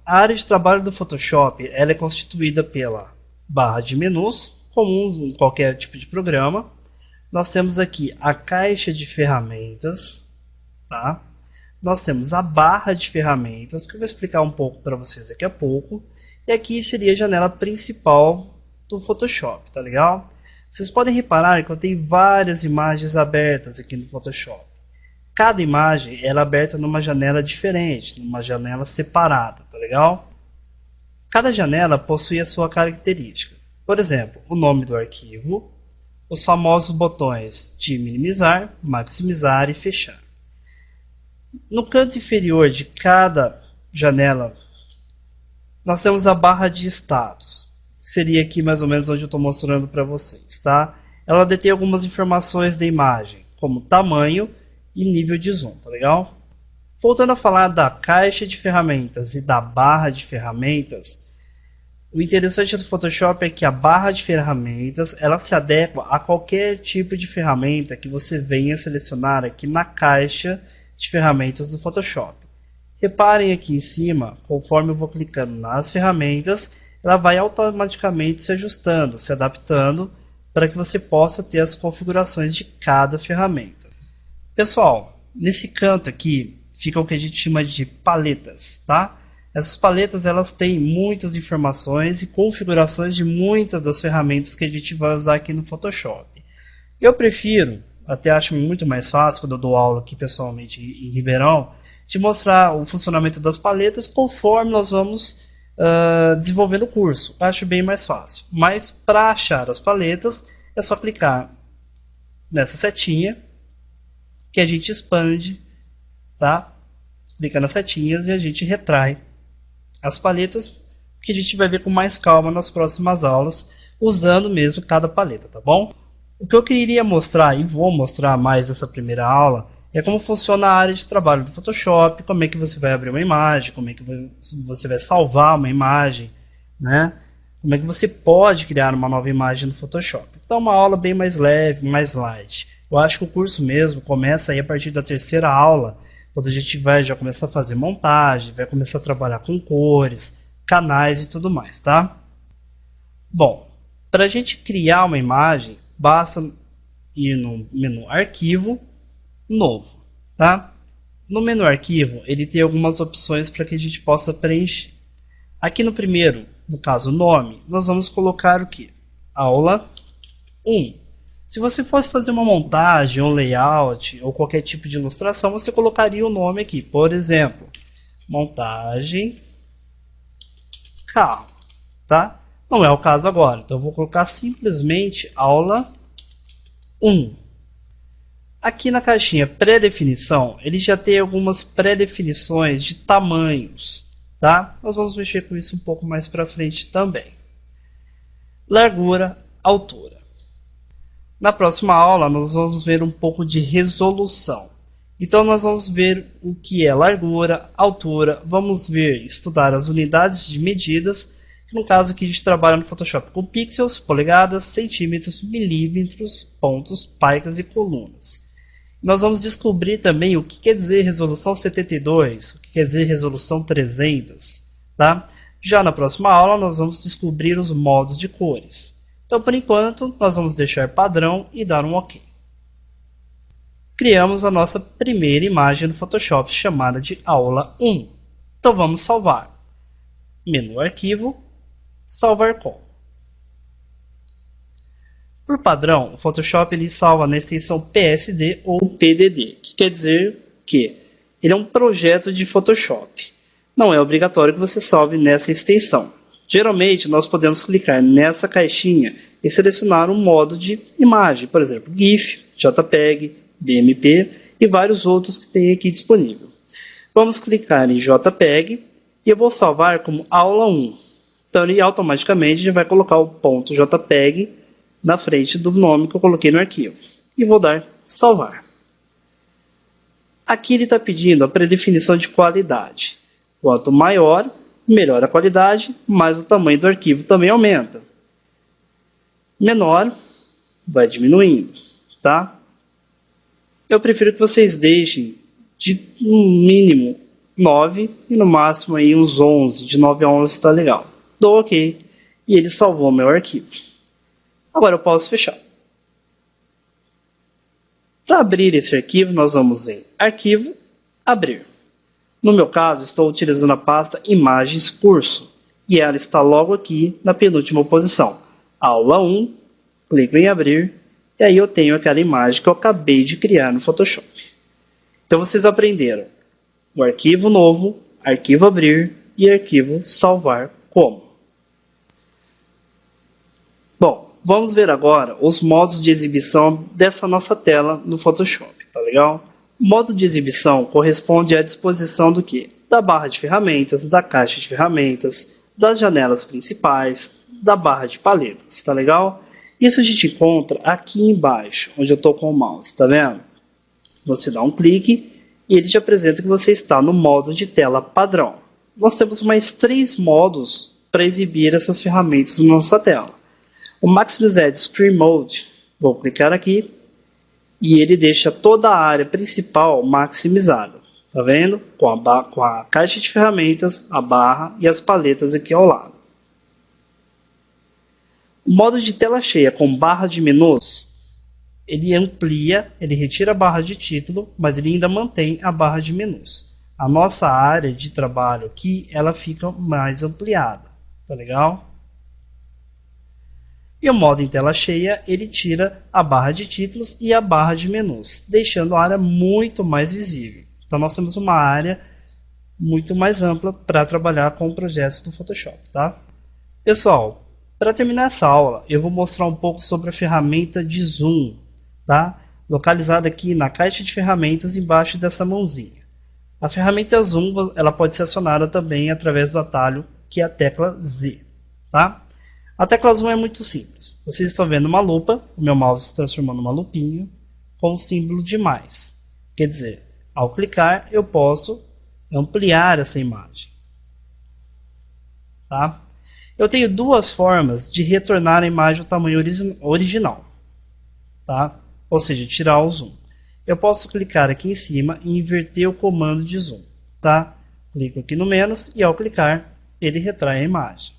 A área de trabalho do Photoshop ela é constituída pela barra de menus, comuns em qualquer tipo de programa. Nós temos aqui a caixa de ferramentas, tá? Nós temos a barra de ferramentas, que eu vou explicar um pouco para vocês daqui a pouco. E aqui seria a janela principal do Photoshop, tá legal? Vocês podem reparar que eu tenho várias imagens abertas aqui no Photoshop. Cada imagem ela é aberta numa janela diferente, numa janela separada, tá legal? Cada janela possui a sua característica. Por exemplo, o nome do arquivo, os famosos botões de minimizar, maximizar e fechar. No canto inferior de cada janela, nós temos a barra de status. Seria aqui mais ou menos onde eu estou mostrando para vocês, tá? Ela detém algumas informações da imagem, como tamanho e nível de zoom, tá legal? Voltando a falar da caixa de ferramentas e da barra de ferramentas, o interessante do Photoshop é que a barra de ferramentas ela se adequa a qualquer tipo de ferramenta que você venha selecionar aqui na caixa de ferramentas do Photoshop. Reparem aqui em cima, conforme eu vou clicando nas ferramentas, ela vai automaticamente se ajustando, se adaptando para que você possa ter as configurações de cada ferramenta. Pessoal, nesse canto aqui fica o que a gente chama de paletas, tá? Essas paletas elas têm muitas informações e configurações de muitas das ferramentas que a gente vai usar aqui no Photoshop. Eu prefiro, até acho muito mais fácil quando eu dou aula aqui pessoalmente em Ribeirão, de mostrar o funcionamento das paletas conforme nós vamos desenvolvendo o curso. Acho bem mais fácil. Mas para achar as paletas é só clicar nessa setinha que a gente expande, tá? Clica nas setinhas e a gente retrai as paletas, que a gente vai ver com mais calma nas próximas aulas, usando mesmo cada paleta, tá bom? O que eu queria mostrar, e vou mostrar mais nessa primeira aula, é como funciona a área de trabalho do Photoshop, como é que você vai abrir uma imagem, como é que você vai salvar uma imagem, né? Como é que você pode criar uma nova imagem no Photoshop. Então, uma aula bem mais leve, mais light. Eu acho que o curso mesmo começa aí a partir da terceira aula, quando a gente vai já começar a fazer montagem, vai começar a trabalhar com cores, canais e tudo mais, tá? Bom, para a gente criar uma imagem, basta ir no menu Arquivo, Novo, tá? No menu Arquivo, ele tem algumas opções para que a gente possa preencher. Aqui no primeiro, no caso Nome, nós vamos colocar o que? Aula 1. Se você fosse fazer uma montagem, um layout ou qualquer tipo de ilustração, você colocaria o nome aqui. Por exemplo, montagem carro, tá? Não é o caso agora, então eu vou colocar simplesmente aula 1. Aqui na caixinha pré-definição, ele já tem algumas pré-definições de tamanhos, tá? Nós vamos mexer com isso um pouco mais para frente também. Largura, altura. Na próxima aula, nós vamos ver um pouco de resolução. Então, nós vamos ver o que é largura, altura, vamos ver, estudar as unidades de medidas, que no caso aqui a gente trabalha no Photoshop com pixels, polegadas, centímetros, milímetros, pontos, picas e colunas. Nós vamos descobrir também o que quer dizer resolução 72, o que quer dizer resolução 300, tá? Já na próxima aula, nós vamos descobrir os modos de cores. Então, por enquanto, nós vamos deixar padrão e dar um OK. Criamos a nossa primeira imagem no Photoshop, chamada de aula 1. Então, vamos salvar. Menu Arquivo, Salvar com. Por padrão, o Photoshop ele salva na extensão PSD ou PDD, que quer dizer que ele é um projeto de Photoshop. Não é obrigatório que você salve nessa extensão. Geralmente, nós podemos clicar nessa caixinha e selecionar um modo de imagem, por exemplo, GIF, JPEG, BMP e vários outros que tem aqui disponível. Vamos clicar em JPEG e eu vou salvar como aula 1. Então, ele automaticamente já vai colocar o ponto JPEG na frente do nome que eu coloquei no arquivo. E vou dar salvar. Aqui ele está pedindo a predefinição de qualidade. Quanto maior, melhor a qualidade, mas o tamanho do arquivo também aumenta. Menor, vai diminuindo, tá? Eu prefiro que vocês deixem de no mínimo 9 e no máximo aí uns 11, de 9 a 11 está legal. Dou OK e ele salvou meu arquivo. Agora eu posso fechar. Para abrir esse arquivo, nós vamos em Arquivo, Abrir. No meu caso, estou utilizando a pasta Imagens Curso e ela está logo aqui na penúltima posição. Aula 1, clico em Abrir e aí eu tenho aquela imagem que eu acabei de criar no Photoshop. Então vocês aprenderam o arquivo novo, arquivo abrir e arquivo salvar como. Bom, vamos ver agora os modos de exibição dessa nossa tela no Photoshop, tá legal? O modo de exibição corresponde à disposição do quê? Da barra de ferramentas, da caixa de ferramentas, das janelas principais, da barra de paletas, tá legal? Isso a gente encontra aqui embaixo, onde eu estou com o mouse, tá vendo? Você dá um clique e ele te apresenta que você está no modo de tela padrão. Nós temos mais 3 modos para exibir essas ferramentas na nossa tela. O Maximized Screen Mode, vou clicar aqui e ele deixa toda a área principal maximizada. Tá vendo? Com a caixa de ferramentas, a barra e as paletas aqui ao lado. O modo de tela cheia com barra de menus, ele amplia, ele retira a barra de título, mas ele ainda mantém a barra de menus. A nossa área de trabalho aqui, ela fica mais ampliada, tá legal? E o modo em tela cheia, ele tira a barra de títulos e a barra de menus, deixando a área muito mais visível. Então nós temos uma área muito mais ampla para trabalhar com projetos do Photoshop, tá? Pessoal, para terminar essa aula, eu vou mostrar um pouco sobre a ferramenta de zoom, tá? Localizada aqui na caixa de ferramentas embaixo dessa mãozinha. A ferramenta zoom, ela pode ser acionada também através do atalho que é a tecla Z, tá? A tecla zoom é muito simples. Vocês estão vendo uma lupa, o meu mouse se transformando numa lupinha com o símbolo de mais. Quer dizer, ao clicar eu posso ampliar essa imagem, tá? Eu tenho 2 formas de retornar a imagem ao tamanho original, tá? Ou seja, tirar o zoom. Eu posso clicar aqui em cima e inverter o comando de zoom, tá? Clico aqui no menos e ao clicar ele retrai a imagem.